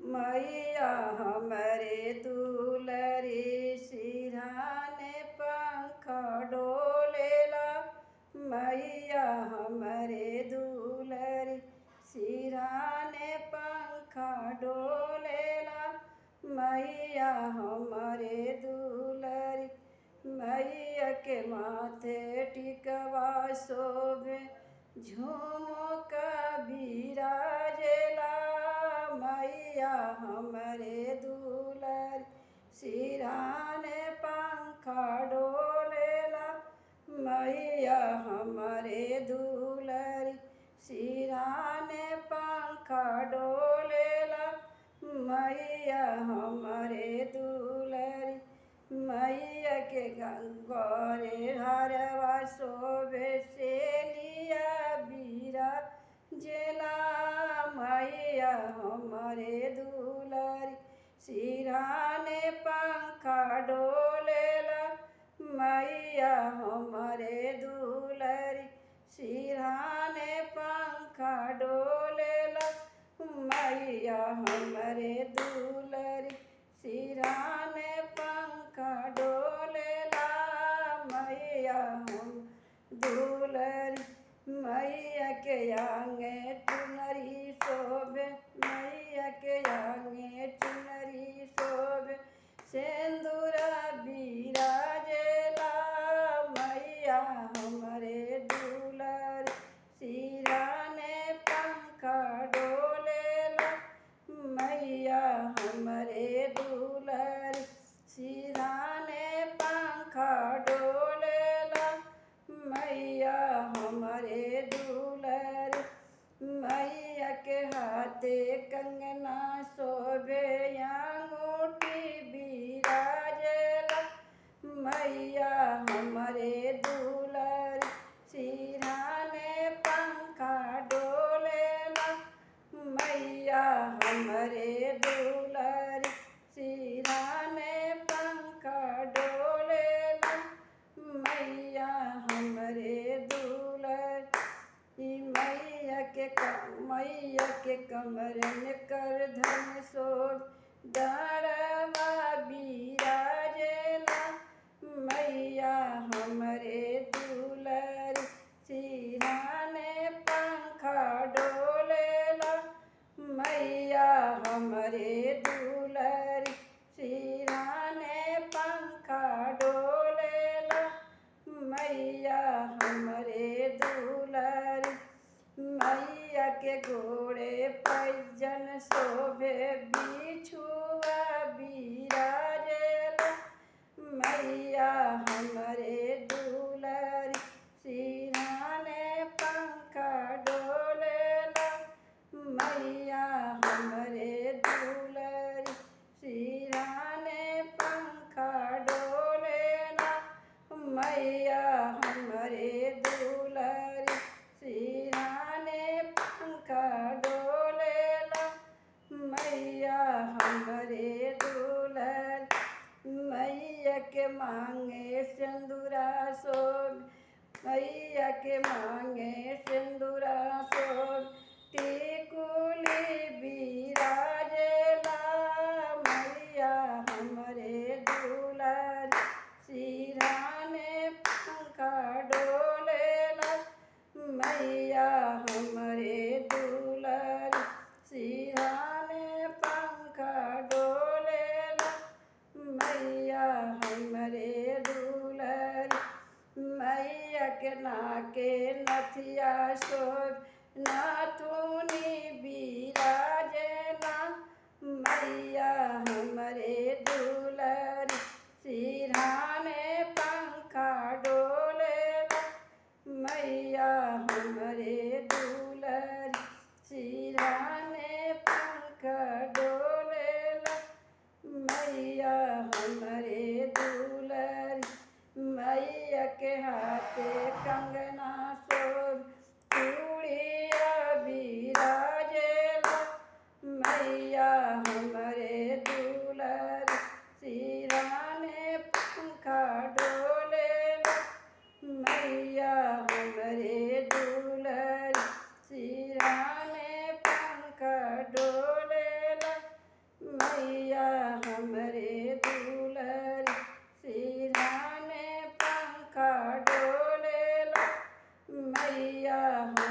मैया हमरे दुलरी सिरहाने पंख डोलेला। मैया हमरे दुलरी सिरहाने पंख डोलेला। मैया हमरे दुलरी मैया के माथे टिकवा शोभे झुमका बिराजेला। मैया हमरे दुलरी सिरहाने पंख डोलेला। मैया हमरे दुलरी सिरहाने पंख डोलेला। मैया हमरे दुलरी मैया के गरे हरवा शोभे सेलिया बिराजेला। मैया हमरे दुलरी सिरहाने पंख डोलेला। मैया हमरे दुलरी सिरहाने पंख डोलेला। मैया हमरे दुलरी सिरहाने पंख डोलेला। मैया हम दुलरी मैया के आंगे चुनरी शोभे। मैया के आंगे चुनरी शोभे सिंदूरा बिराजेला। मैया हमरे दुलरी सिरहाने पंख डोलेला। मैया हमरे दुलरी सिरहाने पंख डोलेला। मैया हमरे दुलरी मैया के हाथे कंगना शोभे अंगूठी बिराजेला। मैया हमरे दुलरी सिरहाने पंख डोलेला। मैया हमरे दुलरी सिरहाने पंख डोलेला। मैया हमरे दुलरी मैया के कमर में करधन शोभे डाढ़वा बिराजेला। मैया हमरे दुलरी सिरहाने पंख डोलेला। मैया हमरे दुलरी सिरहाने पंख डोलेला। मैया हमरे दुलरी मैया के घोड़े पैजन शोभे बिछुआ बिराजेला। मैया हमरे दुलरी सिरहाने पंख डोलेला। मैया हमरे दुलरी सिरहाने पंख डोलेला। मैया हमरे दुलरी सिरहाने पंख डोलेला। मैया हमरे दुलरी मैया के मांगे सिंदूरा शोभे। मैया के मांगे सिंदूरा शोभे टिकुली बिराजेला। मैया हमरे दुलरी सिरहाने पंख डोलेला। मैया हमरे दुलरी सिरहाने पंख डोलेला। मैया हमरे दुलरी मैया के नाके मैया